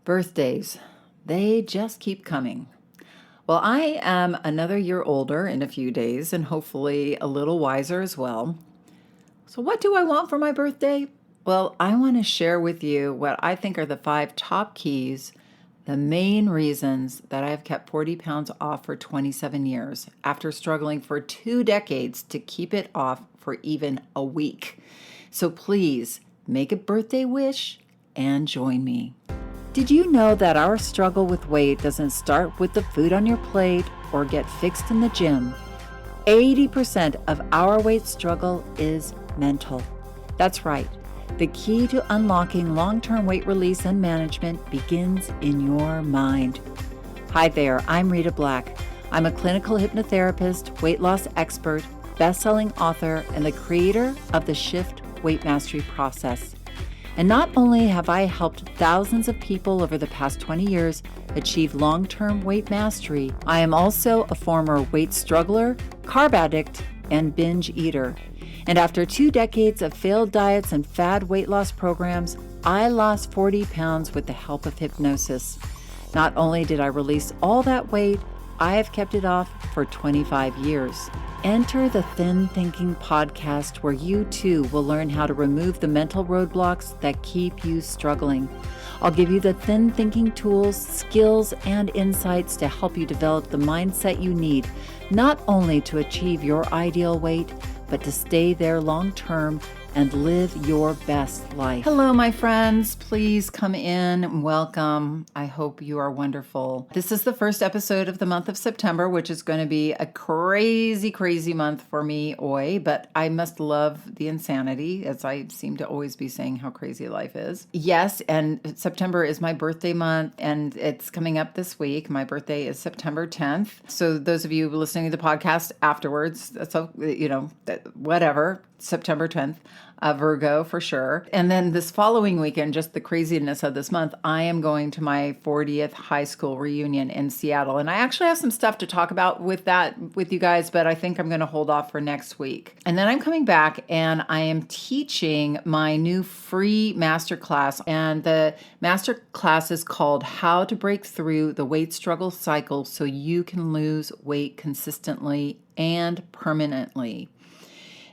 Birthdays, they just keep coming. Well, I am another year older in a few days and hopefully a little wiser as well. So, what do I want for my birthday? Well, I want to share with you what I think are the 5 top keys, the main reasons that I've kept 40 pounds off for 27 years after struggling for 2 decades to keep it off for even a week. So, please make a birthday wish and join me. Did you know that our struggle with weight doesn't start with the food on your plate or get fixed in the gym? 80% of our weight struggle is mental. That's right. The key to unlocking long-term weight release and management begins in your mind. Hi there, I'm Rita Black. I'm a clinical hypnotherapist, weight loss expert, best-selling author, and the creator of the Shift Weight Mastery process. And not only have I helped thousands of people over the past 20 years achieve long-term weight mastery, I am also a former weight struggler, carb addict, and binge eater. And after 2 decades of failed diets and fad weight loss programs, I lost 40 pounds with the help of hypnosis. Not only did I release all that weight, I have kept it off for 25 years. Enter the Thin Thinking podcast, where you too will learn how to remove the mental roadblocks that keep you struggling. I'll give you the thin thinking tools, skills, and insights to help you develop the mindset you need, not only to achieve your ideal weight, but to stay there long term and live your best life. Hello, my friends. Please come in. Welcome. I hope you are wonderful. This is the first episode of the month of September, which is going to be a crazy, crazy month for me, but I must love the insanity, as I seem to always be saying how crazy life is. Yes, and September is my birthday month, and it's coming up this week. My birthday is September 10th. So those of you listening to the podcast afterwards, so whatever, September 10th. Virgo for sure. And then this following weekend, just the craziness of this month, I am going to my 40th high school reunion in Seattle. And I actually have some stuff to talk about with you guys, but I think I'm going to hold off for next week. And then I'm coming back and I am teaching my new free masterclass. And the masterclass is called How to Break Through the Weight Struggle Cycle So You Can Lose Weight Consistently and Permanently.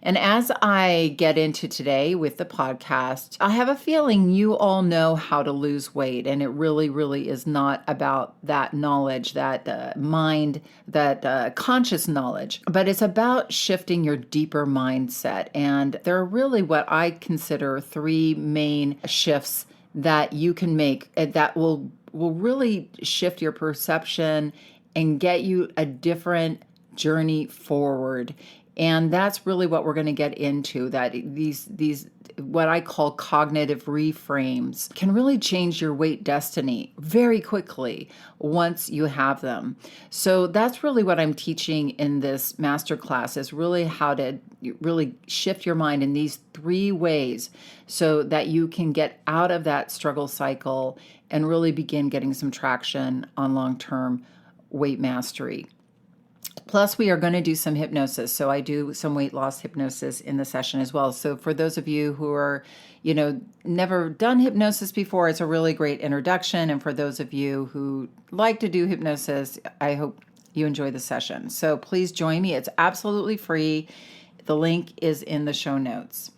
And as I get into today with the podcast, I have a feeling you all know how to lose weight. And it really, really is not about that knowledge, that mind, that conscious knowledge, but it's about shifting your deeper mindset. And there are really what I consider 3 main shifts that you can make that will really shift your perception and get you a different journey forward. And that's really what we're going to get into, that these what I call cognitive reframes can really change your weight destiny very quickly once you have them. So that's really what I'm teaching in this masterclass, is really how to really shift your mind in these 3 ways so that you can get out of that struggle cycle and really begin getting some traction on long-term weight mastery. Plus, we are going to do some hypnosis. So I do some weight loss hypnosis in the session as well. So for those of you who are, never done hypnosis before, it's a really great introduction. And for those of you who like to do hypnosis, I hope you enjoy the session. So please join me. It's absolutely free. The link is in the show notes.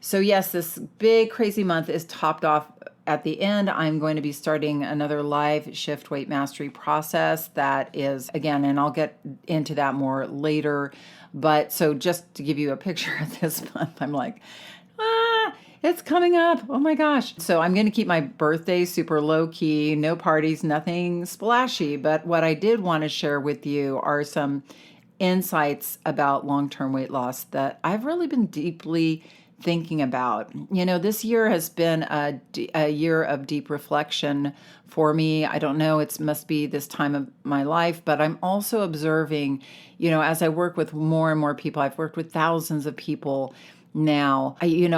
So yes, this big crazy month is topped off. At the end, I'm going to be starting another live Shift Weight Mastery process that is, again, and I'll get into that more later. But so just to give you a picture of this month, I'm like, it's coming up. Oh my gosh. So I'm going to keep my birthday super low key, no parties, nothing splashy. But what I did want to share with you are some insights about long-term weight loss that I've really been deeply thinking about. This year has been a year of deep reflection for me. I don't know, it must be this time of my life, but I'm also observing, as I work with more and more people, I've worked with thousands of people now. You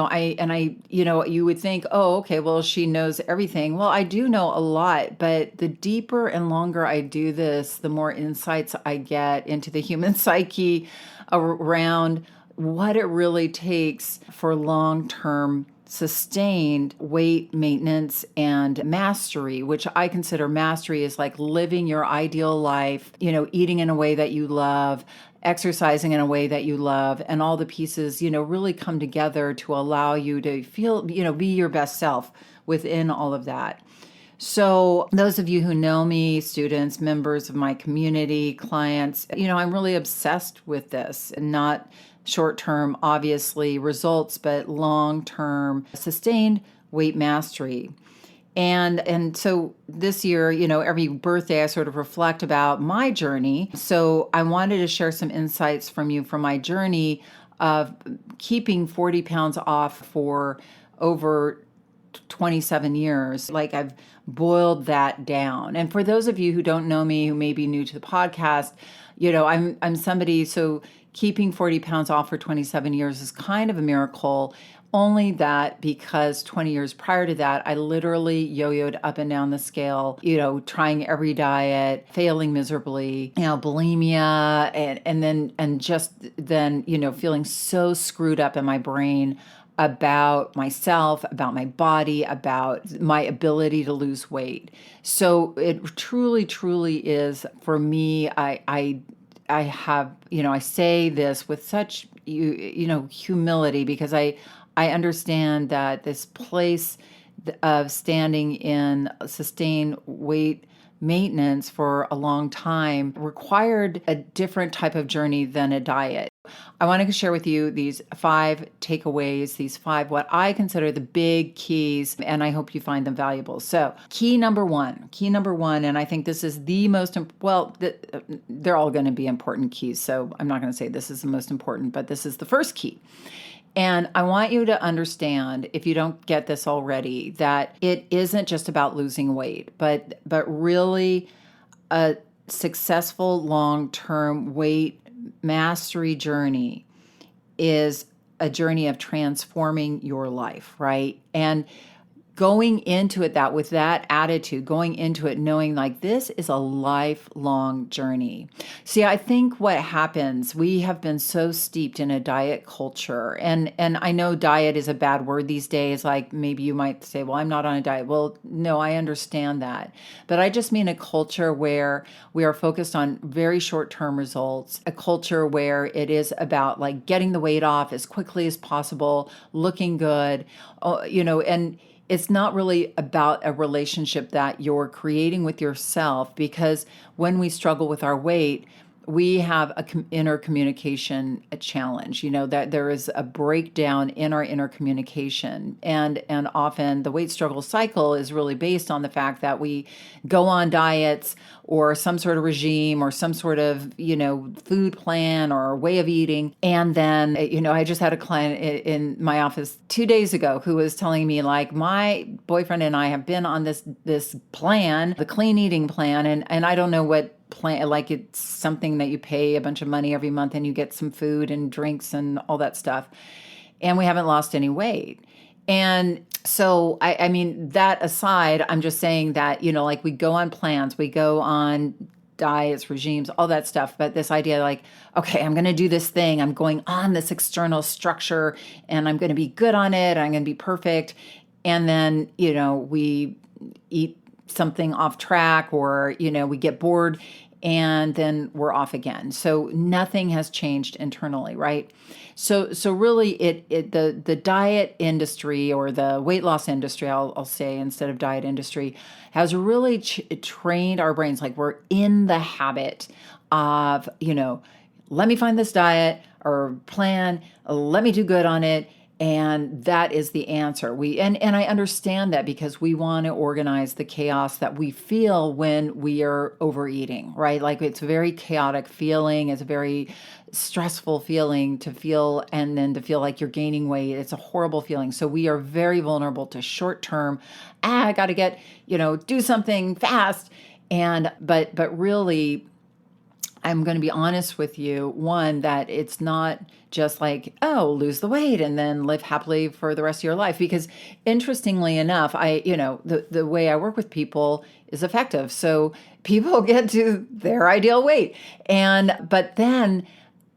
would think, oh, okay, well, she knows everything. Well, I do know a lot, but the deeper and longer I do this, the more insights I get into the human psyche around what it really takes for long-term sustained weight maintenance and mastery, which I consider mastery is like living your ideal life, eating in a way that you love, exercising in a way that you love, and all the pieces, really come together to allow you to feel, be your best self within all of that. So those of you who know me, students, members of my community, clients, I'm really obsessed with this, and not short-term, obviously, results, but long-term sustained weight mastery. And so this year, every birthday I sort of reflect about my journey. So I wanted to share some insights from you from my journey of keeping 40 pounds off for over 27 years. Like, I've boiled that down. And for those of you who don't know me, who may be new to the podcast, I'm somebody, so keeping 40 pounds off for 27 years is kind of a miracle. Only that because 20 years prior to that, I literally yo-yoed up and down the scale, trying every diet, failing miserably, bulimia, and just then, feeling so screwed up in my brain about myself, about my body, about my ability to lose weight. So it truly, truly is for me. I have, I say this with such, humility, because I understand that this place of standing in sustained weight maintenance for a long time required a different type of journey than a diet. I want to share with you these 5 takeaways, these 5 what I consider the big keys, and I hope you find them valuable. So key number one, and I think this is the most, they're all going to be important keys, so I'm not going to say this is the most important, but this is the first key. And I want you to understand, if you don't get this already, that it isn't just about losing weight, but really a successful long-term weight mastery journey is a journey of transforming your life, right? And going into it with that attitude, going into it knowing like this is a lifelong journey. See, I think what happens, we have been so steeped in a diet culture, and I know diet is a bad word these days. Like, maybe you might say, well, I'm not on a diet. Well, no, I understand that. But I just mean a culture where we are focused on very short-term results, a culture where it is about like getting the weight off as quickly as possible, looking good, and it's not really about a relationship that you're creating with yourself, because when we struggle with our weight, we have inner communication challenge, that there is a breakdown in our inner communication. And often the weight struggle cycle is really based on the fact that we go on diets or some sort of regime or some sort of, food plan or way of eating. And then, I just had a client in my office 2 days ago who was telling me, like, my boyfriend and I have been on this plan, the clean eating plan, and I don't know what plan, like, it's something that you pay a bunch of money every month and you get some food and drinks and all that stuff. And we haven't lost any weight. And so, I mean, that aside, I'm just saying that, like, we go on plans, we go on diets, regimes, all that stuff. But this idea, like, okay, I'm going to do this thing. I'm going on this external structure and I'm going to be good on it. I'm going to be perfect. And then, we eat something off track, or, we get bored, and then we're off again. So nothing has changed internally, right? So really, the diet industry, or the weight loss industry, I'll say instead of diet industry, has really trained our brains. Like, we're in the habit of, let me find this diet or plan, let me do good on it. And that is the answer. And I understand that, because we want to organize the chaos that we feel when we are overeating, right? Like, it's a very chaotic feeling. It's a very stressful feeling to feel, and then to feel like you're gaining weight. It's a horrible feeling. So we are very vulnerable to short-term, I got to get, do something fast. But really, I'm going to be honest with you, one, that it's not just like, oh, lose the weight and then live happily for the rest of your life. Because interestingly enough, the way I work with people is effective. So people get to their ideal weight. But then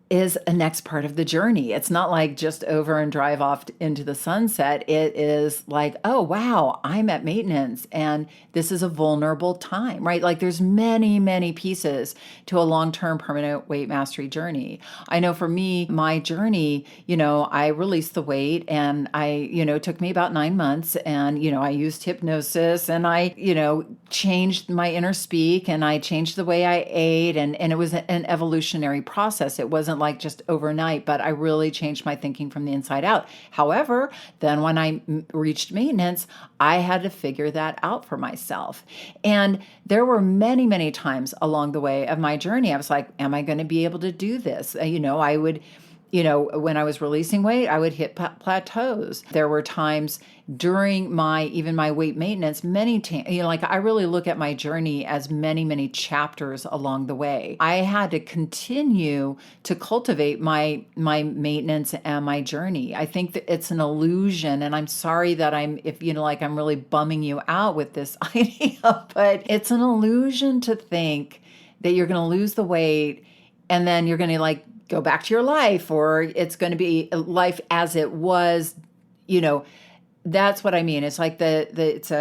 is a next part of the journey. It's not like just over and drive off into the sunset. It is like, oh, wow, I'm at maintenance and this is a vulnerable time, right? Like there's many, many pieces to a long-term permanent weight mastery journey. I know for me, my journey, I released the weight and it took me about 9 months and, I used hypnosis and I, changed my inner speak and I changed the way I ate and it was an evolutionary process. It wasn't like just overnight, but I really changed my thinking from the inside out. However, then when I reached maintenance, I had to figure that out for myself. And there were many, many times along the way of my journey, I was like, am I going to be able to do this? I would, when I was releasing weight, I would hit plateaus. There were times during even my weight maintenance, many times, like I really look at my journey as many, many chapters along the way. I had to continue to cultivate my maintenance and my journey. I think that it's an illusion, and I'm sorry that I'm really bumming you out with this idea, but it's an illusion to think that you're going to lose the weight and then you're going to go back to your life, or it's going to be life as it was. That's what I mean. It's like it's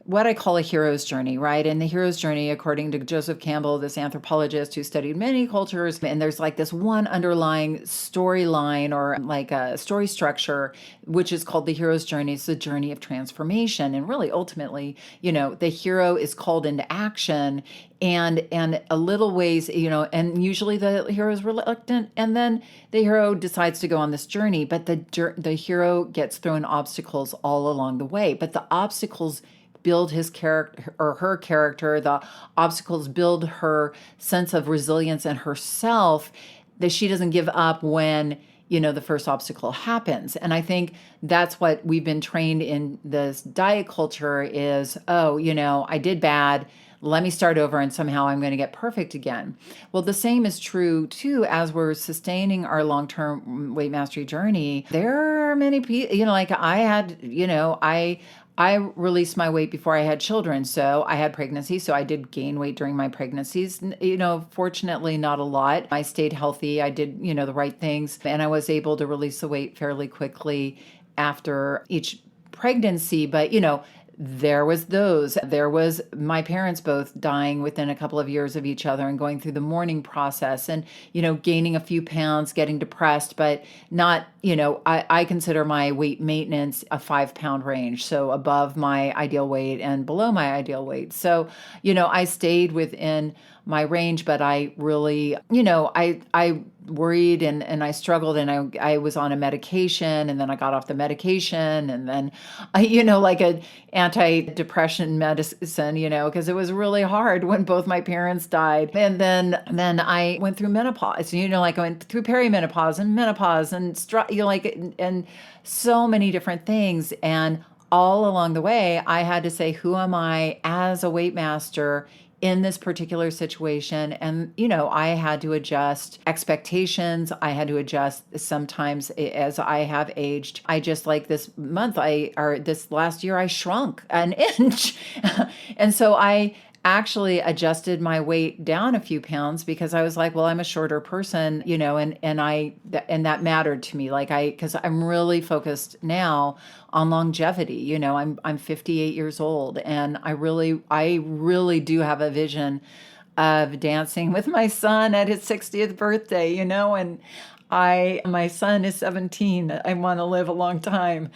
what I call a hero's journey, right? And the hero's journey, according to Joseph Campbell, this anthropologist who studied many cultures, and there's like this one underlying storyline or like a story structure, which is called the hero's journey. It's the journey of transformation. And really, ultimately, the hero is called into action and a little ways, and usually the hero is reluctant, and then the hero decides to go on this journey, but the hero gets thrown obstacles all along the way. But the obstacles build his character or her character. The obstacles build her sense of resilience and herself, that she doesn't give up when the first obstacle happens. And I think that's what we've been trained in this diet culture is, I did bad, let me start over and somehow I'm going to get perfect again. Well, the same is true too as we're sustaining our long-term weight mastery journey. There are many people, like I had, I released my weight before I had children. So I had pregnancy. So I did gain weight during my pregnancies. Fortunately, not a lot. I stayed healthy. I did, the right things. And I was able to release the weight fairly quickly after each pregnancy. But, there was my parents both dying within a couple of years of each other and going through the mourning process and, gaining a few pounds, getting depressed, but not, I consider my weight maintenance a 5-pound range. So above my ideal weight and below my ideal weight. So, I stayed within my range, but I really, I worried and I struggled and I was on a medication and then I got off the medication and then, like an anti-depression medicine, because it was really hard when both my parents died. And then I went through menopause, like I went through perimenopause and menopause and, and so many different things. And all along the way, I had to say, who am I as a weight master in this particular situation? And, I had to adjust expectations. I had to adjust sometimes as I have aged. I just this last year, I shrunk an inch. And so I actually adjusted my weight down a few pounds because I was like, well, I'm a shorter person, and that mattered to me. Because I'm really focused now on longevity. I'm 58 years old and I really do have a vision of dancing with my son at his 60th birthday, and my son is 17. I want to live a long time.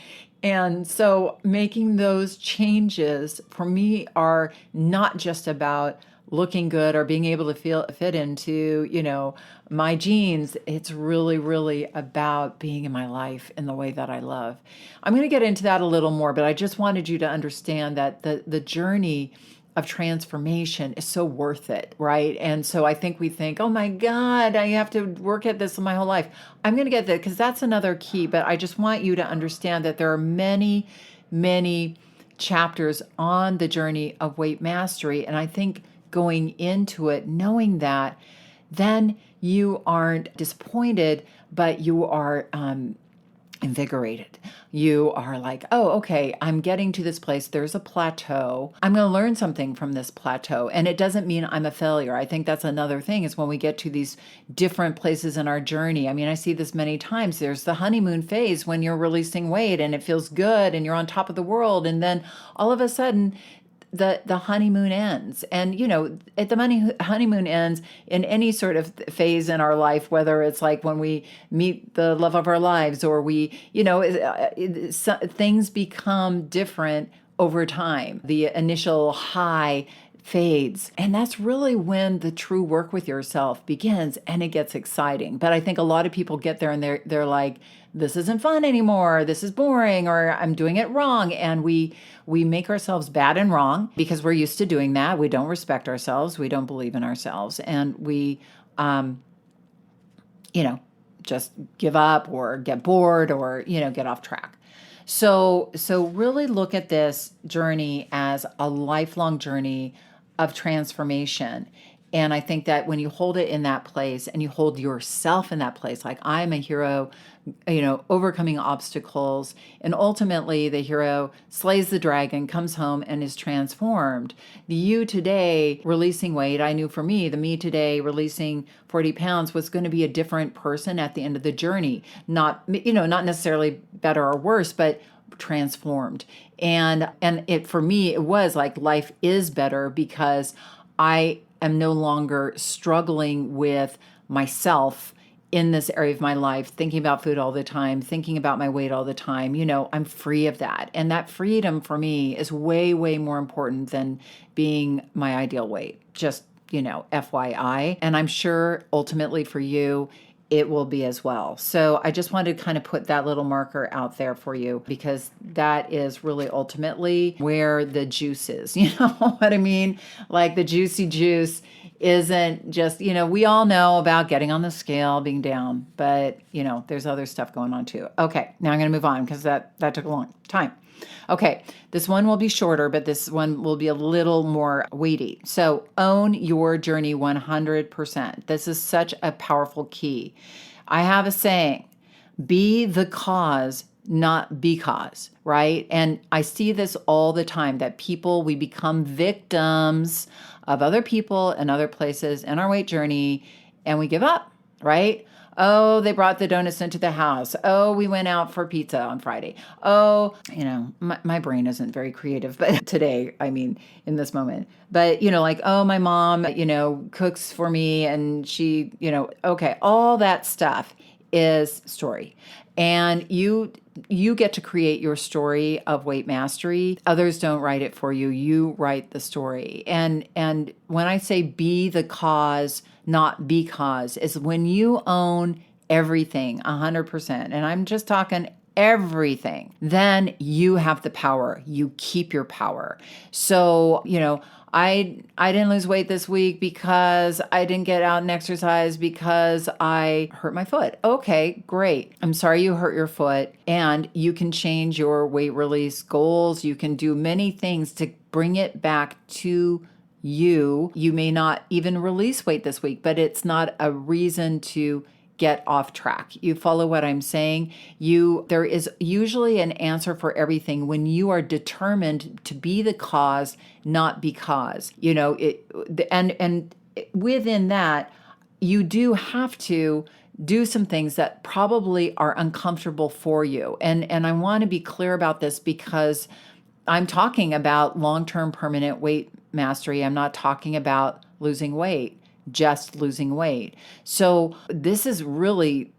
And so making those changes for me are not just about looking good or being able to fit into, my jeans. It's really, really about being in my life in the way that I love. I'm going to get into that a little more, but I just wanted you to understand that the journey of transformation is so worth it, right? And so I think we think, oh my God, I have to work at this my whole life. I'm going to get that because that's another key. But I just want you to understand that there are many, many chapters on the journey of weight mastery. And I think going into it, knowing that, then you aren't disappointed, but you are invigorated. You are like, oh, okay, I'm getting to this place. There's a plateau. I'm going to learn something from this plateau. And it doesn't mean I'm a failure. I think that's another thing is when we get to these different places in our journey. I mean, I see this many times. There's the honeymoon phase when you're releasing weight and it feels good and you're on top of the world. And then all of a sudden, the honeymoon ends. And, at the honeymoon ends in any sort of phase in our life, whether it's like when we meet the love of our lives or things become different over time. The initial high fades. And that's really when the true work with yourself begins and it gets exciting. But I think a lot of people get there and they're like, this isn't fun anymore. This is boring, or I'm doing it wrong. And we make ourselves bad and wrong because we're used to doing that. We don't respect ourselves. We don't believe in ourselves. And we, just give up or get bored or, get off track. So really look at this journey as a lifelong journey of transformation. And I think that when you hold it in that place and you hold yourself in that place, like I'm a hero, overcoming obstacles, and ultimately the hero slays the dragon, comes home and is transformed. The you today releasing weight, I knew for me, the me today releasing 40 pounds was going to be a different person at the end of the journey. Not necessarily better or worse, but transformed. And it, for me, it was like life is better because I am no longer struggling with myself in this area of my life, thinking about food all the time, thinking about my weight all the time. I'm free of that. And that freedom for me is way, way more important than being my ideal weight. Just, FYI. And I'm sure ultimately for you, it will be as well. So I just wanted to kind of put that little marker out there for you because that is really ultimately where the juice is. You know what I mean? Like the juicy juice isn't just, we all know about getting on the scale, being down, but there's other stuff going on too. Okay, now I'm going to move on because that took a long time. Okay, this one will be shorter, but this one will be a little more weighty. So own your journey 100%. This is such a powerful key. I have a saying, be the cause, not because, right? And I see this all the time that we become victims of other people and other places in our weight journey and we give up, right? Oh, they brought the donuts into the house. Oh, we went out for pizza on Friday. Oh, my brain isn't very creative, but today, in this moment. But, oh, my mom, cooks for me and she, okay, all that stuff is story. And you get to create your story of weight mastery. Others don't write it for you. You write the story. And when I say be the cause, not because, is when you own everything 100%, and I'm just talking everything, then you have the power. You keep your power. So, I didn't lose weight this week because I didn't get out and exercise because I hurt my foot. Okay, great. I'm sorry you hurt your foot, and you can change your weight release goals. You can do many things to bring it back to you. You may not even release weight this week, but it's not a reason to get off track. You follow what I'm saying? There is usually an answer for everything when you are determined to be the cause, not because. And within that, you do have to do some things that probably are uncomfortable for you. And I want to be clear about this because I'm talking about long-term permanent weight mastery. I'm not talking about losing weight, just losing weight. So this is really,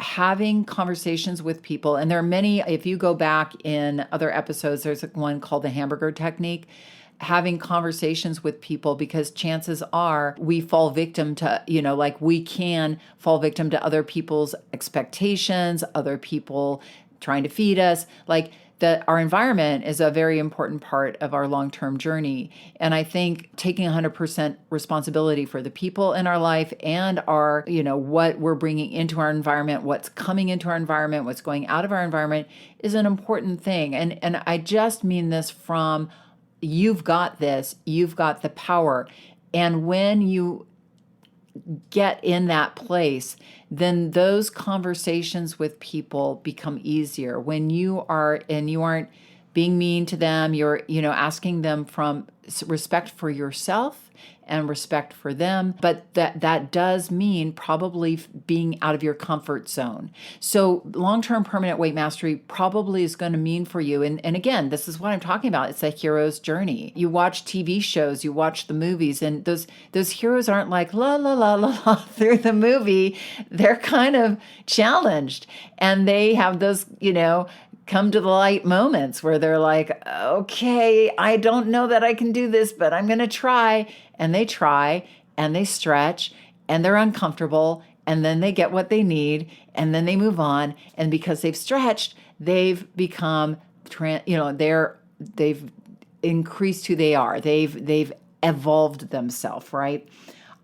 having conversations with people. And there are many, if you go back in other episodes, there's one called the hamburger technique, having conversations with people, because chances are we fall victim to, we can fall victim to other people's expectations, other people trying to feed us. That our environment is a very important part of our long-term journey. And I think taking 100% responsibility for the people in our life and our, what we're bringing into our environment, what's coming into our environment, what's going out of our environment is an important thing. And I just mean this from, you've got this, you've got the power. And when you get in that place, then those conversations with people become easier. When you aren't being mean to them, you're, asking them from respect for yourself and respect for them. But that does mean probably being out of your comfort zone. So long-term permanent weight mastery probably is going to mean for you. And again, this is what I'm talking about. It's a hero's journey. You watch TV shows, you watch the movies, and those heroes aren't like la la la la la through the movie. They're kind of challenged, and they have those, come to the light moments where they're like, okay, I don't know that I can do this, but I'm going to try. And they try and they stretch and they're uncomfortable and then they get what they need and then they move on. And because they've stretched, they've become, they've increased who they are. They've evolved themselves, right?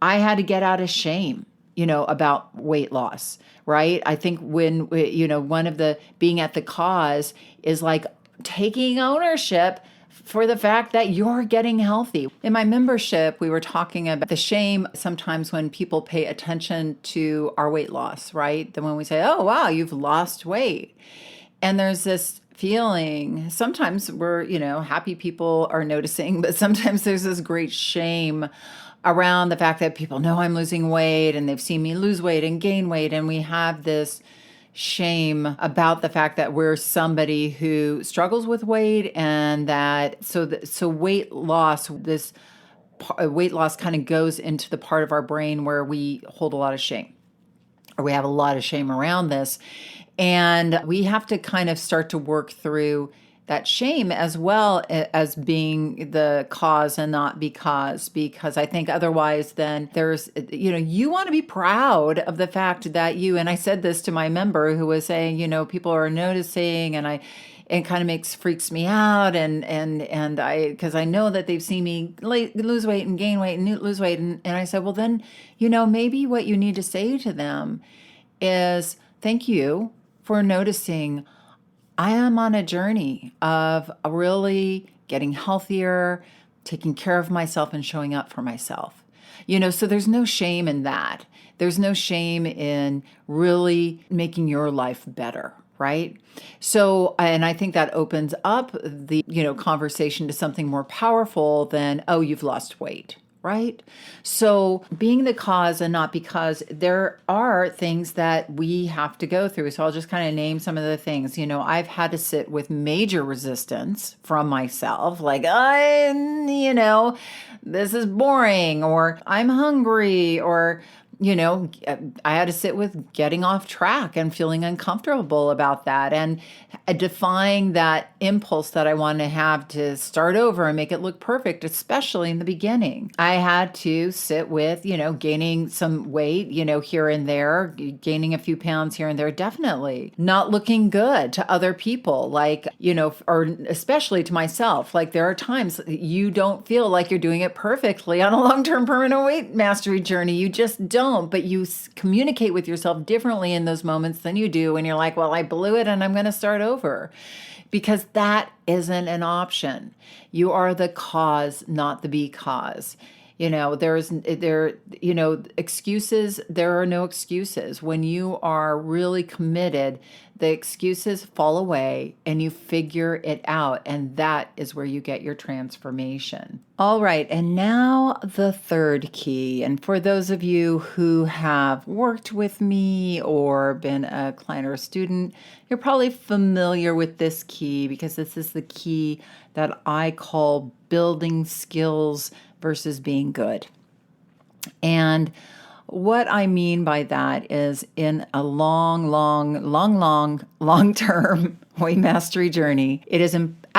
I had to get out of shame, about weight loss, right? I think when, one of the being at the cause is like taking ownership for the fact that you're getting healthy. In my membership, we were talking about the shame sometimes when people pay attention to our weight loss, right? Then when we say, oh, wow, you've lost weight. And there's this feeling, sometimes we're, happy people are noticing, but sometimes there's this great shame around the fact that people know I'm losing weight and they've seen me lose weight and gain weight. And we have this shame about the fact that we're somebody who struggles with weight, and that so weight loss, this weight loss kind of goes into the part of our brain where we hold a lot of shame, or we have a lot of shame around this. And we have to kind of start to work through that shame as well as being the cause and not because I think otherwise then there's, you want to be proud of the fact that and I said this to my member who was saying, people are noticing and it kind of freaks me out. And because I know that they've seen me lose weight and gain weight and lose weight. And I said, well then, maybe what you need to say to them is, thank you for noticing. I am on a journey of really getting healthier, taking care of myself and showing up for myself. So there's no shame in that. There's no shame in really making your life better, right? So, and I think that opens up the, conversation to something more powerful than, oh, you've lost weight. Right? So being the cause and not because, there are things that we have to go through. So I'll just kind of name some of the things. I've had to sit with major resistance from myself, like, this is boring, or I'm hungry, or, I had to sit with getting off track and feeling uncomfortable about that, and defying that impulse that I want to have to start over and make it look perfect, especially in the beginning. I had to sit with, gaining some weight, here and there, gaining a few pounds here and there, definitely not looking good to other people, like, or especially to myself. Like there are times you don't feel like you're doing it perfectly on a long-term permanent weight mastery journey. You just don't. But you communicate with yourself differently in those moments than you do when you're like, well, I blew it and I'm going to start over, because that isn't an option. You are the cause, not the because. Excuses, there are no excuses. When you are really committed, the excuses fall away and you figure it out. And that is where you get your transformation. All right. And now the third key. And for those of you who have worked with me or been a client or a student, you're probably familiar with this key, because this is the key that I call building skills versus being good. And what I mean by that is, in a long-term weight mastery journey, it is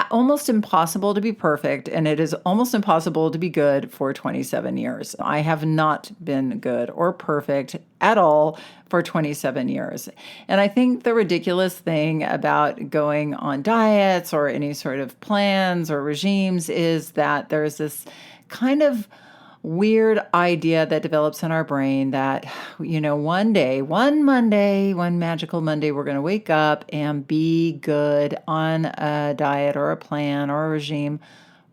almost impossible to be perfect, and it is almost impossible to be good for 27 years. I have not been good or perfect at all for 27 years. And I think the ridiculous thing about going on diets or any sort of plans or regimes is that there's this kind of weird idea that develops in our brain that, one magical Monday, we're going to wake up and be good on a diet or a plan or a regime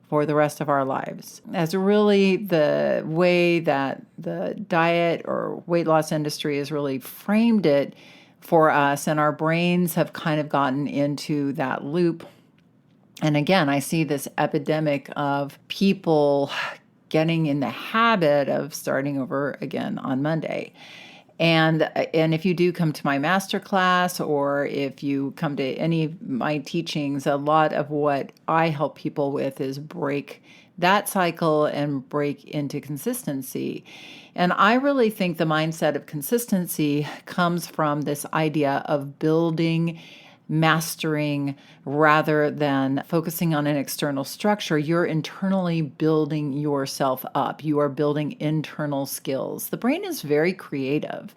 for the rest of our lives. That's really the way that the diet or weight loss industry has really framed it for us, and our brains have kind of gotten into that loop. And again, I see this epidemic of people getting in the habit of starting over again on Monday. And if you do come to my masterclass, or if you come to any of my teachings, a lot of what I help people with is break that cycle and break into consistency. And I really think the mindset of consistency comes from this idea of building, mastering, rather than focusing on an external structure. You're internally building yourself up. You are building internal skills. The brain is very creative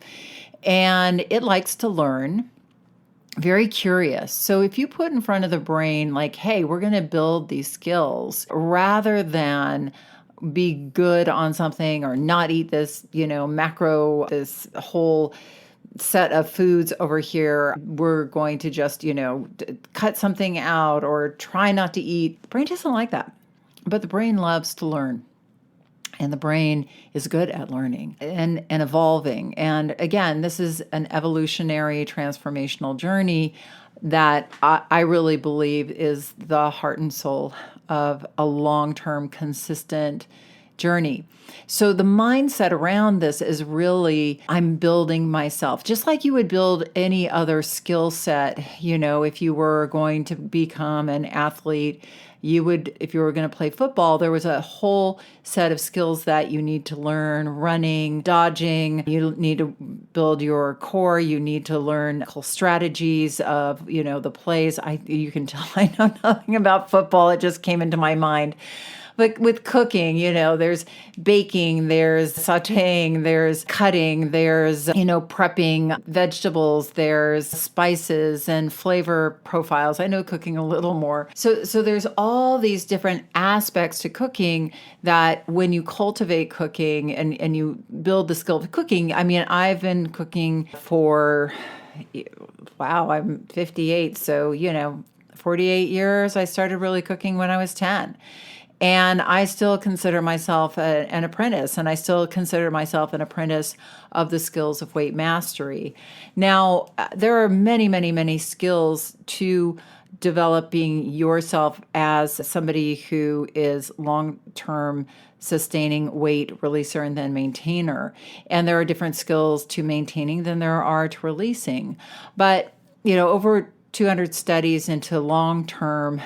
and it likes to learn, very curious. So if you put in front of the brain, like, hey, we're going to build these skills, rather than be good on something or not eat this, this whole set of foods over here, we're going to just, cut something out or try not to eat. The brain doesn't like that. But the brain loves to learn. And the brain is good at learning and evolving. And again, this is an evolutionary transformational journey that I really believe is the heart and soul of a long-term consistent journey. So the mindset around this is really, I'm building myself, just like you would build any other skill set. If you were going to become an athlete, if you were going to play football, there was a whole set of skills that you need to learn: running, dodging. You need to build your core. You need to learn strategies of, the plays. You can tell I know nothing about football. It just came into my mind. But with cooking, there's baking, there's sautéing, there's cutting, there's, prepping vegetables, there's spices and flavor profiles. I know cooking a little more. So there's all these different aspects to cooking that when you cultivate cooking and you build the skill of cooking, I've been cooking for, I'm 58. So, 48 years. I started really cooking when I was 10. And I still consider myself an apprentice, and I still consider myself an apprentice of the skills of weight mastery. Now, there are many, many, many skills to developing yourself as somebody who is long-term sustaining weight releaser and then maintainer. And there are different skills to maintaining than there are to releasing. But, over 200 studies into long-term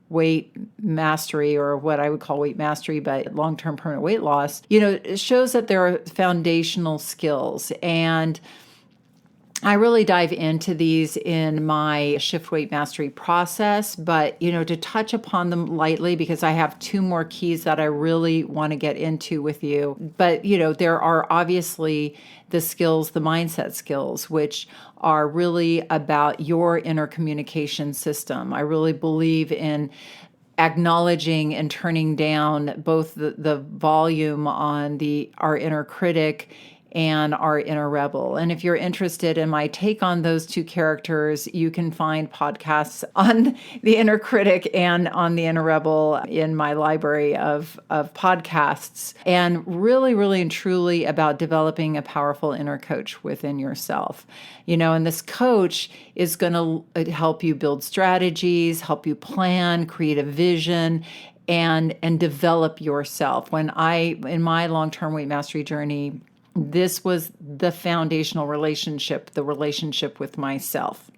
weight mastery, or what I would call weight mastery, but long-term permanent weight loss, it shows that there are foundational skills. And I really dive into these in my Shift Weight Mastery process, but, to touch upon them lightly, because I have two more keys that I really want to get into with you. But, there are obviously the skills, the mindset skills, which are really about your inner communication system. I really believe in acknowledging and turning down both the volume on our inner critic and our inner rebel. And if you're interested in my take on those two characters, you can find podcasts on the inner critic and on the inner rebel in my library of podcasts. And really, really and truly about developing a powerful inner coach within yourself. And this coach is going to help you build strategies, help you plan, create a vision, and develop yourself. In my long-term weight mastery journey, this was the foundational relationship, the relationship with myself.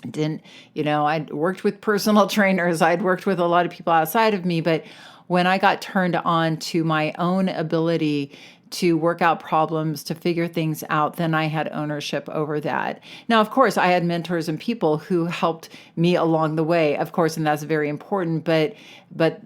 I'd worked with personal trainers, I'd worked with a lot of people outside of me, but when I got turned on to my own ability to work out problems, to figure things out, then I had ownership over that. Now, of course, I had mentors and people who helped me along the way, of course, and that's very important, but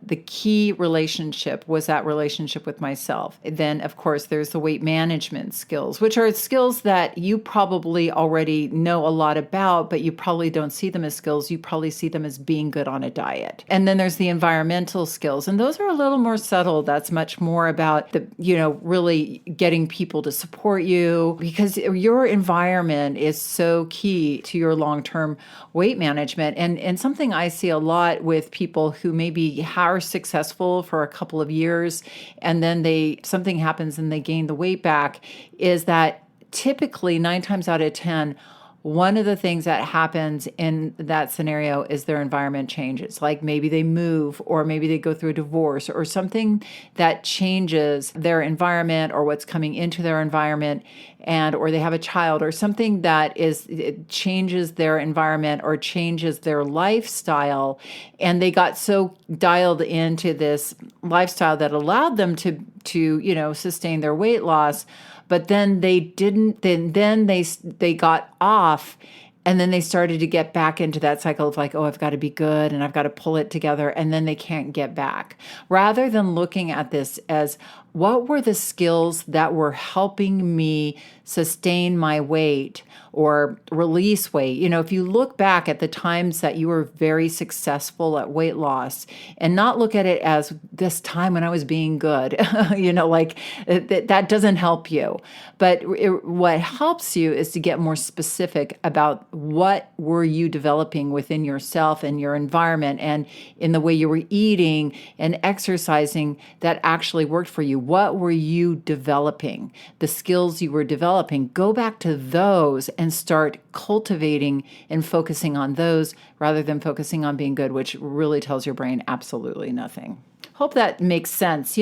the key relationship was that relationship with myself. Then, of course, there's the weight management skills, which are skills that you probably already know a lot about, but you probably don't see them as skills. You probably see them as being good on a diet. And then there's the environmental skills, and those are a little more subtle. That's much more about really really getting people to support you, because your environment is so key to your long-term weight management. And something I see a lot with people who maybe are successful for a couple of years and then something happens and they gain the weight back, is that typically 9 times out of 10, one of the things that happens in that scenario is their environment changes. Like maybe they move, or maybe they go through a divorce, or something that changes their environment or what's coming into their environment, or they have a child, or something that it changes their environment or changes their lifestyle. And they got so dialed into this lifestyle that allowed them to sustain their weight loss. But then they didn't, then they got off, and then they started to get back into that cycle of like, oh, I've got to be good and I've got to pull it together, and then they can't get back. Rather than looking at this as, what were the skills that were helping me sustain my weight or release weight? If you look back at the times that you were very successful at weight loss, and not look at it as this time when I was being good, that doesn't help you. But what helps you is to get more specific about what were you developing within yourself and your environment and in the way you were eating and exercising that actually worked for you. What were you developing? The skills you were developing. Go back to those and start cultivating and focusing on those rather than focusing on being good, which really tells your brain absolutely nothing. Hope that makes sense.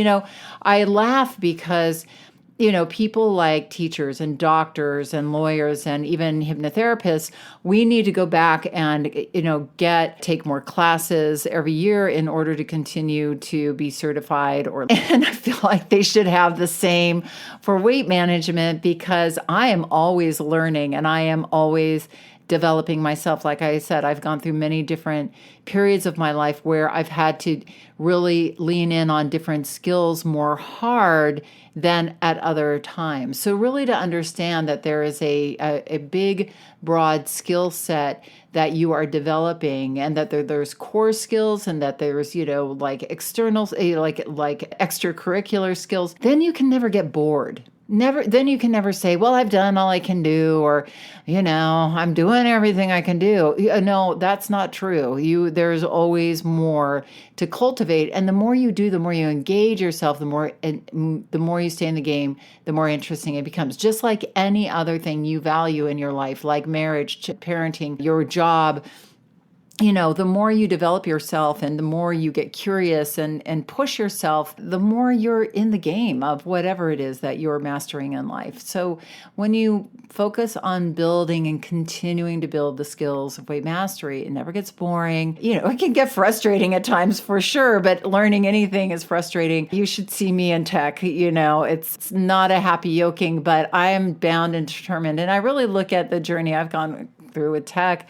I laugh because people like teachers and doctors and lawyers and even hypnotherapists, we need to go back and, take more classes every year in order to continue to be certified. And I feel like they should have the same for weight management, because I am always learning and I am always developing myself. Like I said, I've gone through many different periods of my life where I've had to really lean in on different skills more hard than at other times. So really to understand that there is a big, broad skill set that you are developing, and that there's core skills, and that there's, like external, like extracurricular skills, then you can never get bored. Then you can never say, well, I've done all I can do, or, I'm doing everything I can do. No, that's not true. There's always more to cultivate. And the more you do, the more you engage yourself, the more you stay in the game, the more interesting it becomes. Just like any other thing you value in your life, like marriage, parenting, your job. The more you develop yourself and the more you get curious and push yourself, the more you're in the game of whatever it is that you're mastering in life. So when you focus on building and continuing to build the skills of weight mastery, it never gets boring. It can get frustrating at times for sure, but learning anything is frustrating. You should see me in tech. It's not a happy yoking, but I am bound and determined. And I really look at the journey I've gone through with tech,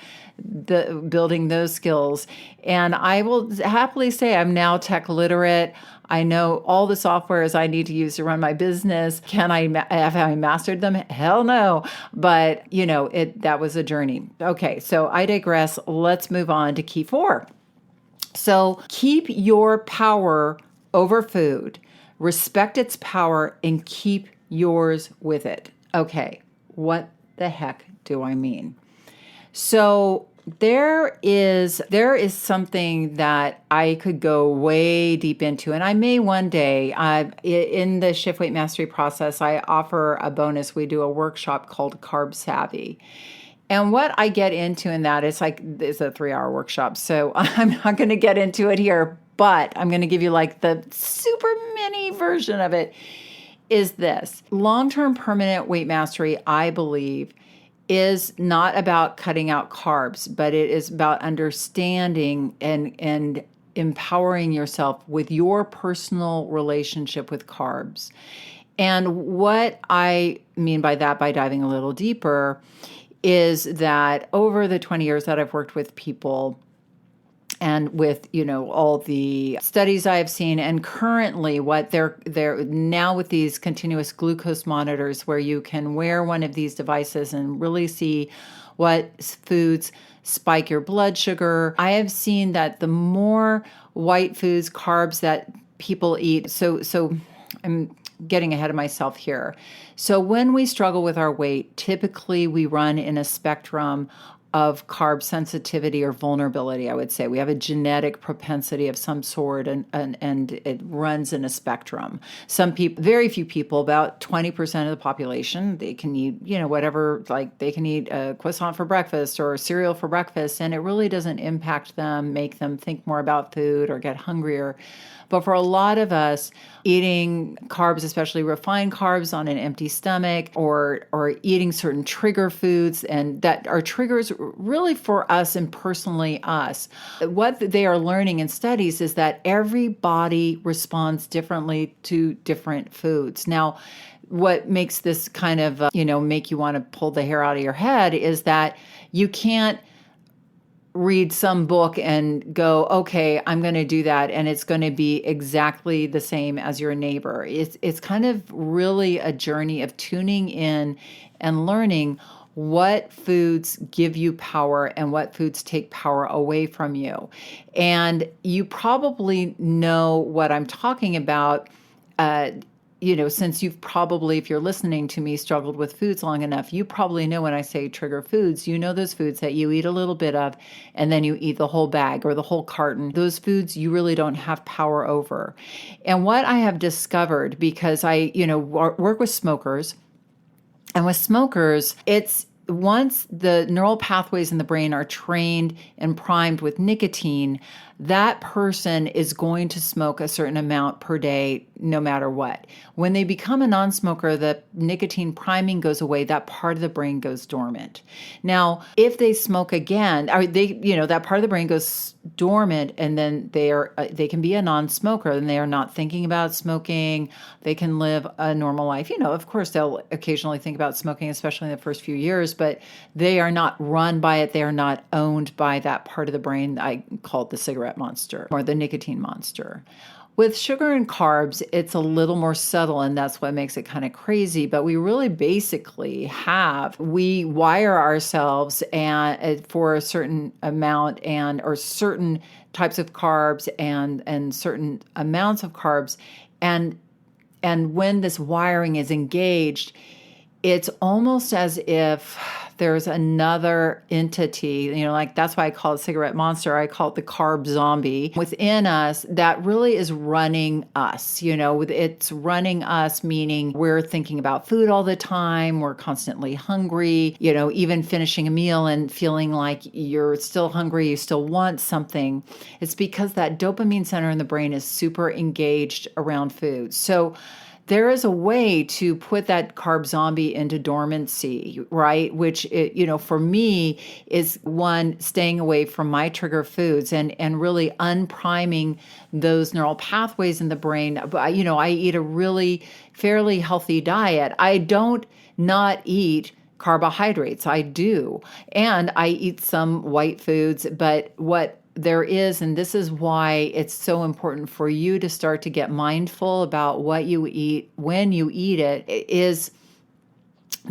building those skills. And I will happily say I'm now tech literate. I know all the softwares I need to use to run my business. Have I mastered them? Hell no. But, that was a journey. Okay, so I digress. Let's move on to key 4. So keep your power over food, respect its power, and keep yours with it. Okay, what the heck do I mean? So there is something that I could go way deep into, and I may one day. In the Shift Weight Mastery process, I offer a bonus. We do a workshop called Carb Savvy. And what I get into in that, it's a 3-hour workshop. So I'm not going to get into it here, but I'm going to give you like the super mini version of it. Is this long-term permanent weight mastery, I believe, is not about cutting out carbs, but it is about understanding and empowering yourself with your personal relationship with carbs. And what I mean by that, by diving a little deeper, is that over the 20 years that I've worked with people, and with, all the studies I've seen, and currently what they're now with these continuous glucose monitors, where you can wear one of these devices and really see what foods spike your blood sugar. I have seen that the more white foods, carbs that people eat, so I'm getting ahead of myself here. So when we struggle with our weight, typically we run in a spectrum of carb sensitivity or vulnerability, I would say. We have a genetic propensity of some sort, and it runs in a spectrum. Some people, very few people, about 20% of the population, they can eat, whatever, like they can eat a croissant for breakfast or cereal for breakfast, and it really doesn't impact them, make them think more about food or get hungrier. But for a lot of us, eating carbs, especially refined carbs on an empty stomach, or eating certain trigger foods, and that are triggers really for us and personally us. What they are learning in studies is that every body responds differently to different foods. Now, what makes this kind of, make you want to pull the hair out of your head is that you can't read some book and go, okay, I'm going to do that, and it's going to be exactly the same as your neighbor. It's kind of really a journey of tuning in and learning what foods give you power and what foods take power away from you. And you probably know what I'm talking about. Since you've probably, if you're listening to me, struggled with foods long enough, you probably know when I say trigger foods, you know those foods that you eat a little bit of and then you eat the whole bag or the whole carton. Those foods you really don't have power over. And what I have discovered, because I, work with smokers, and with smokers, it's once the neural pathways in the brain are trained and primed with nicotine, that person is going to smoke a certain amount per day, no matter what. When they become a non-smoker, the nicotine priming goes away. That part of the brain goes dormant. Now, if they smoke again, that part of the brain goes dormant, and then they can be a non-smoker, and they are not thinking about smoking. They can live a normal life. Of course, they'll occasionally think about smoking, especially in the first few years, but they are not run by it. They are not owned by that part of the brain. I call it the cigarette monster or the nicotine monster. With sugar and carbs, it's a little more subtle, and that's what makes it kind of crazy. But we really basically we wire ourselves and for a certain amount or certain types of carbs and certain amounts of carbs. And when this wiring is engaged, it's almost as if there's another entity, like that's why I call it cigarette monster. I call it the carb zombie within us that really is running us. It's running us, meaning we're thinking about food all the time. We're constantly hungry, even finishing a meal and feeling like you're still hungry, you still want something. It's because that dopamine center in the brain is super engaged around food. So there is a way to put that carb zombie into dormancy, right? Which, for me is one, staying away from my trigger foods and really unpriming those neural pathways in the brain. I eat a really fairly healthy diet. I don't not eat carbohydrates. I do. And I eat some white foods, but what there is, and this is why it's so important for you to start to get mindful about what you eat when you eat it, is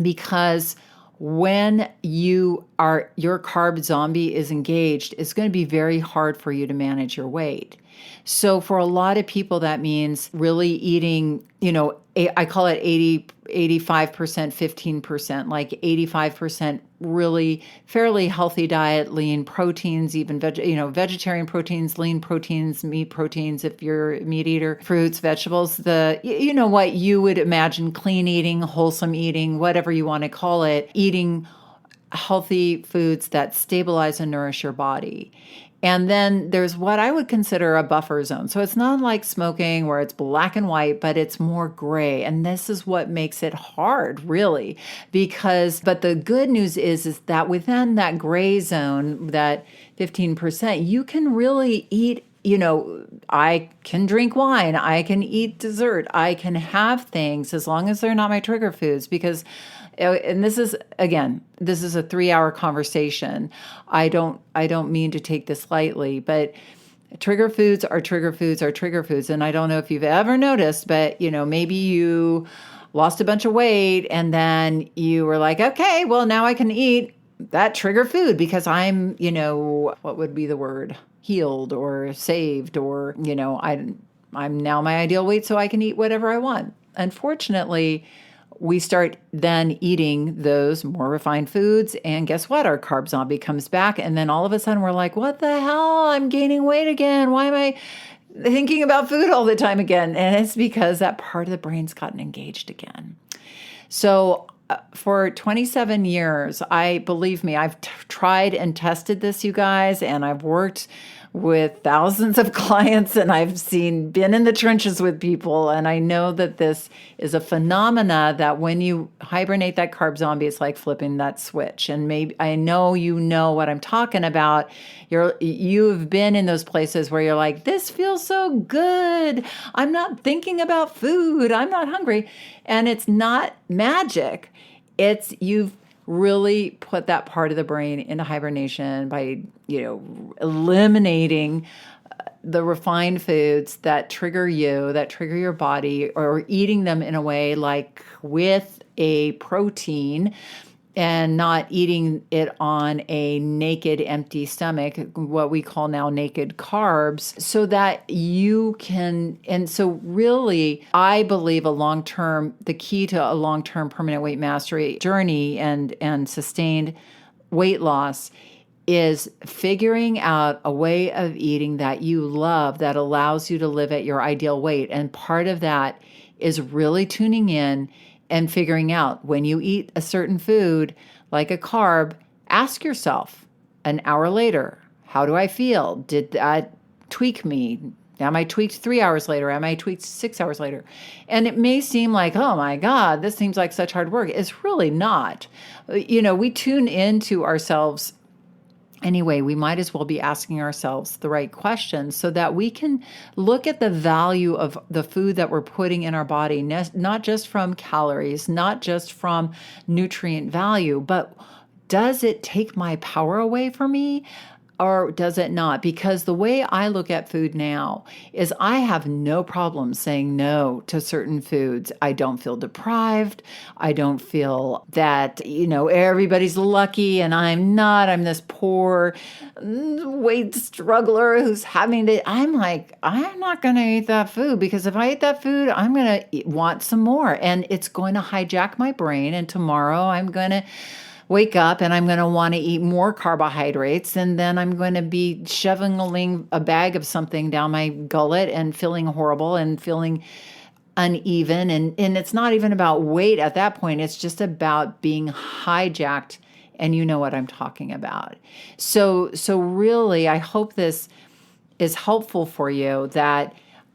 because when your carb zombie is engaged, it's going to be very hard for you to manage your weight. So for a lot of people, that means really eating, I call it 85%, 15%, like 85% really fairly healthy diet, lean proteins, even vegetarian proteins, lean proteins, meat proteins, if you're a meat eater, fruits, vegetables, what you would imagine, clean eating, wholesome eating, whatever you want to call it, eating healthy foods that stabilize and nourish your body. And then there's what I would consider a buffer zone. So it's not like smoking where it's black and white, but it's more gray. And this is what makes it hard, really, but the good news is that within that gray zone, that 15%, you can really eat. I can drink wine, I can eat dessert, I can have things as long as they're not my trigger foods, because and this is a 3-hour conversation. I don't mean to take this lightly, but trigger foods are trigger foods are trigger foods. And I don't know if you've ever noticed, but maybe you lost a bunch of weight and then you were like, okay, well now I can eat that trigger food because I'm, what would be the word? Healed or saved, or, I'm now my ideal weight, so I can eat whatever I want. unfortunately, we start then eating those more refined foods, and guess what? Our carb zombie comes back, and then all of a sudden we're like, what the hell? I'm gaining weight again. Why am I thinking about food all the time again? And it's because that part of the brain's gotten engaged again. So for 27 years, believe me, I've tried and tested this, you guys, and I've worked with thousands of clients, and been in the trenches with people, and I know that this is a phenomena that when you hibernate that carb zombie, it's like flipping that switch. And maybe I know you know what I'm talking about. You've been in those places where you're like, this feels so good. I'm not thinking about food. I'm not hungry. And it's not magic. It's you've really put that part of the brain into hibernation by, eliminating the refined foods that trigger your body, or eating them in a way like with a protein, and not eating it on a naked, empty stomach, what we call now naked carbs, so that you can. And so really, I believe the key to a long-term permanent weight mastery journey and sustained weight loss is figuring out a way of eating that you love, that allows you to live at your ideal weight. And part of that is really tuning in and figuring out when you eat a certain food, like a carb, ask yourself an hour later, how do I feel? Did that tweak me? Am I tweaked 3 hours later? Am I tweaked 6 hours later? And it may seem like, oh my God, this seems like such hard work. It's really not. We tune into ourselves anyway. We might as well be asking ourselves the right questions so that we can look at the value of the food that we're putting in our body, not just from calories, not just from nutrient value, but does it take my power away from me? Or does it not? Because the way I look at food now is I have no problem saying no to certain foods. I don't feel deprived. I don't feel that, everybody's lucky and I'm not. I'm this poor weight struggler who's having to, I'm like, I'm not going to eat that food, because if I eat that food, I'm going to want some more, and it's going to hijack my brain. And tomorrow I'm going to wake up and I'm going to want to eat more carbohydrates, and then I'm going to be shoving a bag of something down my gullet and feeling horrible and feeling uneven. And it's not even about weight at that point. It's just about being hijacked, and you know what I'm talking about. So really, I hope this is helpful for you, that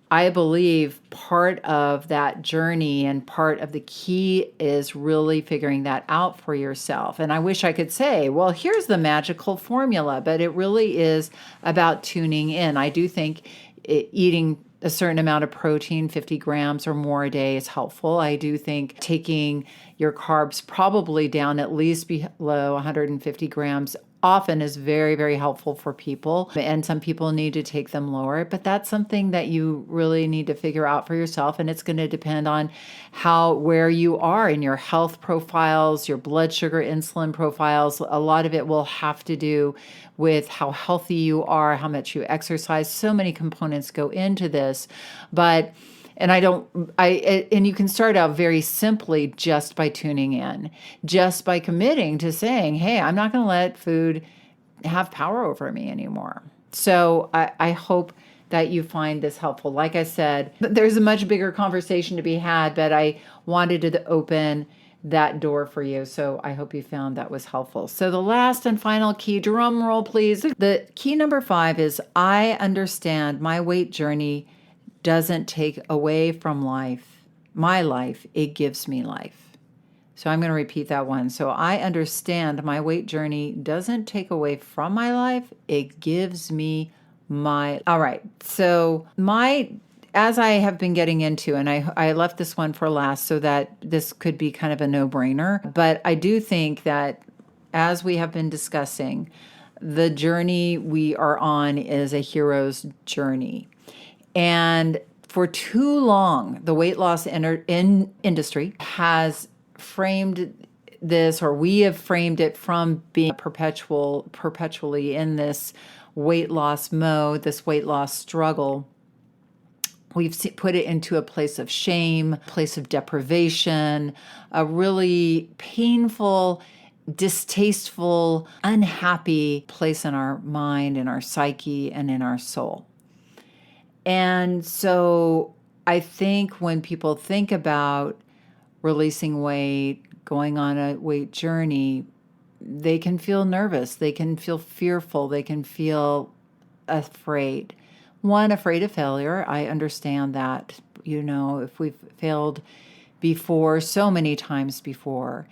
I believe part of that journey and part of the key is really figuring that out for yourself. And I wish I could say, well, here's the magical formula, but it really is about tuning in. I do think eating a certain amount of protein, 50 grams or more a day, is helpful. I do think taking your carbs probably down at least below 150 grams often is very, very helpful for people. And some people need to take them lower, but that's something that you really need to figure out for yourself. And it's going to depend on where you are in your health profiles, your blood sugar, insulin profiles. A lot of it will have to do with how healthy you are, how much you exercise. So many components go into this, and you can start out very simply just by tuning in, just by committing to saying, hey, I'm not going to let food have power over me anymore. So I hope that you find this helpful. Like I said, there's a much bigger conversation to be had, but I wanted to open that door for you. So I hope you found that was helpful. So the last and final key, drum roll, please. The key number 5 is I understand my weight journey doesn't take away from my life, it gives me life. So I'm going to repeat that one. So I understand my weight journey doesn't take away from my life, it gives me all right. So as I have been getting into, and I left this one for last so that this could be kind of a no-brainer, but I do think that as we have been discussing, the journey we are on is a hero's journey. And for too long, the weight loss industry has framed this, or we have framed it from being perpetually in this weight loss mode, this weight loss struggle, put it into a place of shame, place of deprivation, a really painful, distasteful, unhappy place in our mind, in our psyche, and in our soul. And so I think when people think about releasing weight, going on a weight journey, they can feel nervous, they can feel fearful, they can feel afraid. One, afraid of failure. I understand that, if we've failed before, so many times before.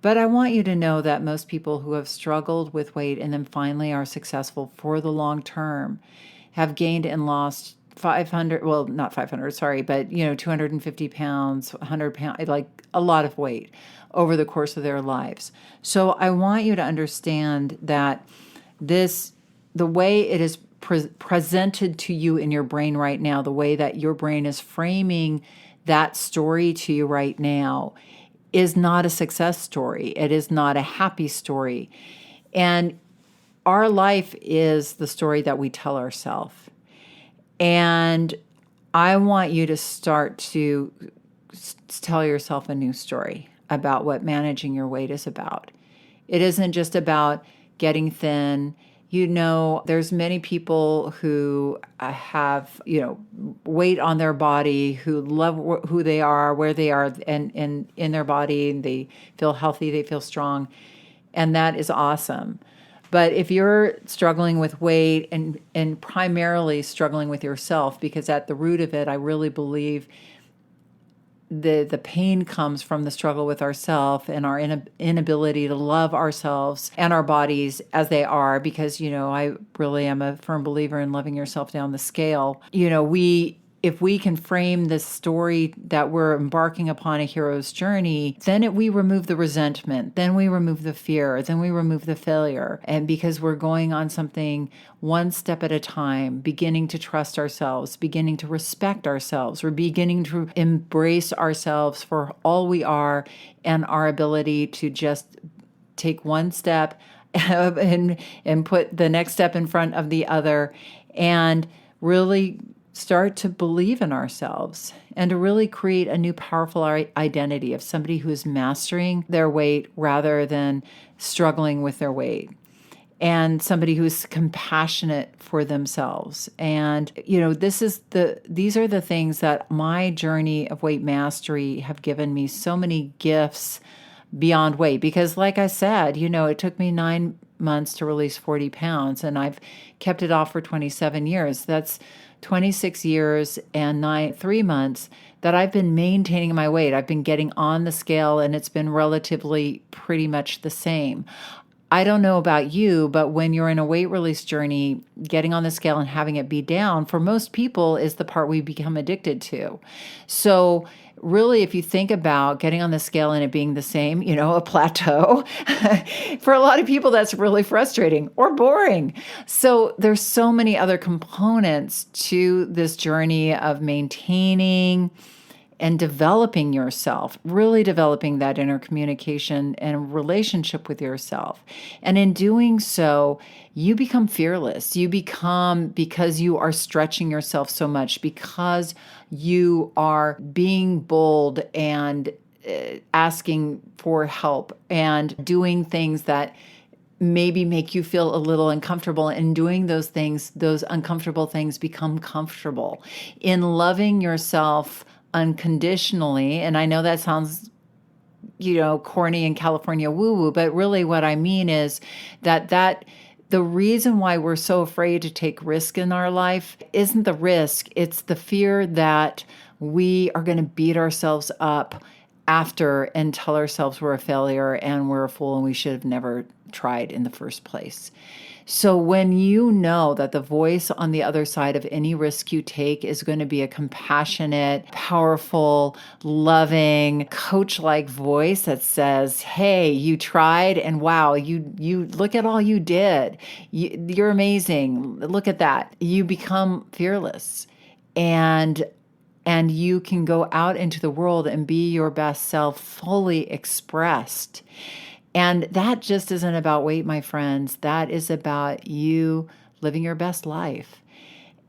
But I want you to know that most people who have struggled with weight and then finally are successful for the long term have gained and lost 500, well, not 500, sorry, but 250 pounds, 100 pounds, like a lot of weight over the course of their lives. So I want you to understand that the way it is presented to you in your brain right now, the way that your brain is framing that story to you right now, is not a success story. It is not a happy story. And our life is the story that we tell ourselves. And I want you to start to tell yourself a new story about what managing your weight is about. It isn't just about getting thin. There's many people who have, weight on their body, who love who they are, where they are, and in their body, and they feel healthy, they feel strong, and that is awesome. But if you're struggling with weight and primarily struggling with yourself, because at the root of it, I really believe the pain comes from the struggle with ourselves and our inability to love ourselves and our bodies as they are, because, I really am a firm believer in loving yourself down the scale. If we can frame this story that we're embarking upon a hero's journey, then we remove the resentment, then we remove the fear, then we remove the failure. And because we're going on something one step at a time, beginning to trust ourselves, beginning to respect ourselves, we're beginning to embrace ourselves for all we are and our ability to just take one step and put the next step in front of the other and really start to believe in ourselves and to really create a new powerful identity of somebody who is mastering their weight rather than struggling with their weight, and somebody who's compassionate for themselves. And, these are the things that my journey of weight mastery have given me so many gifts beyond weight, because like I said, it took me 9 months to release 40 pounds and I've kept it off for 27 years. That's 26 years and 3 months that I've been maintaining my weight. I've been getting on the scale and it's been relatively pretty much the same. I don't know about you, but when you're in a weight release journey, getting on the scale and having it be down, for most people, is the part we become addicted to. So really, if you think about getting on the scale and it being the same, a plateau, for a lot of people, that's really frustrating or boring. So there's so many other components to this journey of maintaining and developing yourself, really developing that inner communication and relationship with yourself. And in doing so, you become fearless. Because you are stretching yourself so much, because you are being bold and asking for help and doing things that maybe make you feel a little uncomfortable, and doing those things, those uncomfortable things, become comfortable. In loving yourself unconditionally, and I know that sounds, corny and California woo-woo, but really what I mean is that the reason why we're so afraid to take risk in our life isn't the risk, it's the fear that we are going to beat ourselves up after and tell ourselves we're a failure and we're a fool and we should have never tried in the first place. So when you know that the voice on the other side of any risk you take is going to be a compassionate, powerful, loving, coach-like voice that says, hey, you tried and wow, you look at all you did. You're amazing. Look at that. You become fearless and you can go out into the world and be your best self, fully expressed. And that just isn't about weight, my friends. That is about you living your best life.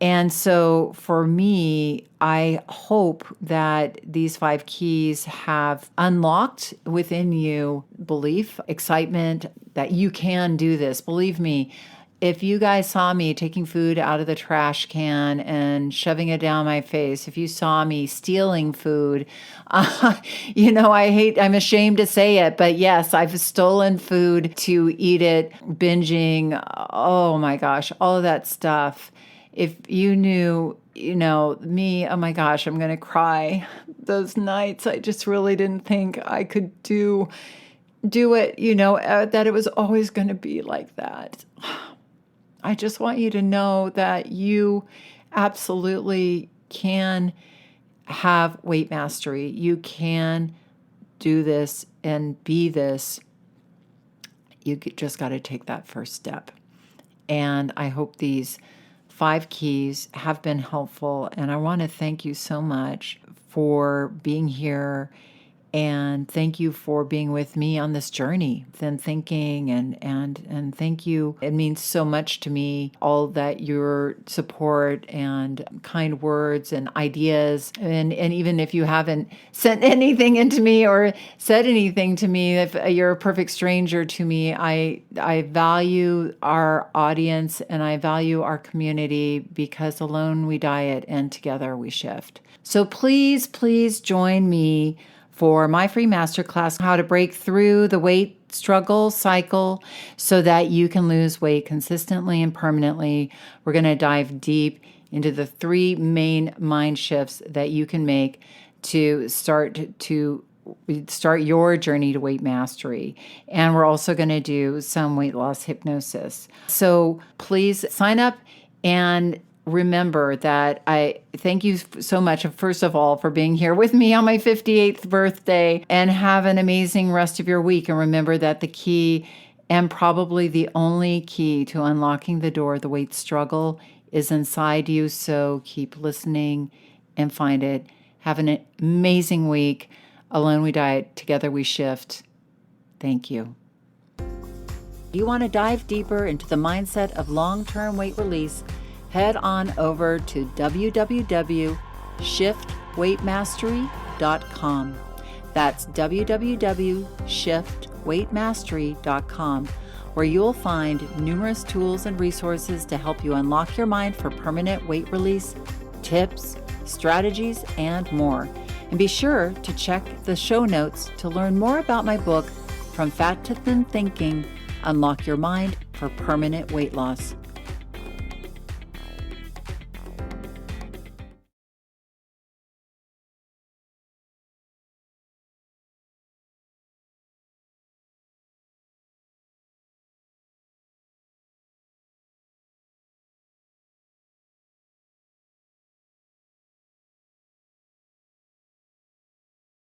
And so for me, I hope that these 5 keys have unlocked within you belief, excitement that you can do this. Believe me, if you guys saw me taking food out of the trash can and shoving it down my face, if you saw me stealing food, I'm ashamed to say it, but yes, I've stolen food to eat it, binging, oh my gosh, all of that stuff. If you knew, me, oh my gosh, I'm going to cry. Those nights, I just really didn't think I could do it, that it was always going to be like that. I just want you to know that you absolutely can have weight mastery. You can do this and be this. You just got to take that first step. And I hope these 5 keys have been helpful. And I want to thank you so much for being here. And thank you for being with me on this journey and thinking and thank you. It means so much to me, all that your support and kind words and ideas. And even if you haven't sent anything into me or said anything to me, if you're a perfect stranger to me, I value our audience and I value our community, because alone we diet and together we shift. So please join me for my free masterclass, How to Break Through the Weight Struggle Cycle so that you can lose weight consistently and permanently. We're going to dive deep into the 3 main mind shifts that you can make to start your journey to weight mastery. And we're also going to do some weight loss hypnosis. So please sign up, and remember that I thank you so much, first of all, for being here with me on my 58th birthday, and have an amazing rest of your week. And remember that the key, and probably the only key to unlocking the door of the weight struggle, is inside you. So keep listening and find it. Have an amazing week. Alone we diet, together we shift. Thank you. Do you want to dive deeper into the mindset of long-term weight release? Head on over to www.shiftweightmastery.com. That's www.shiftweightmastery.com, where you'll find numerous tools and resources to help you unlock your mind for permanent weight release, tips, strategies, and more. And be sure to check the show notes to learn more about my book, From Fat to Thin Thinking: Unlock Your Mind for Permanent Weight Loss.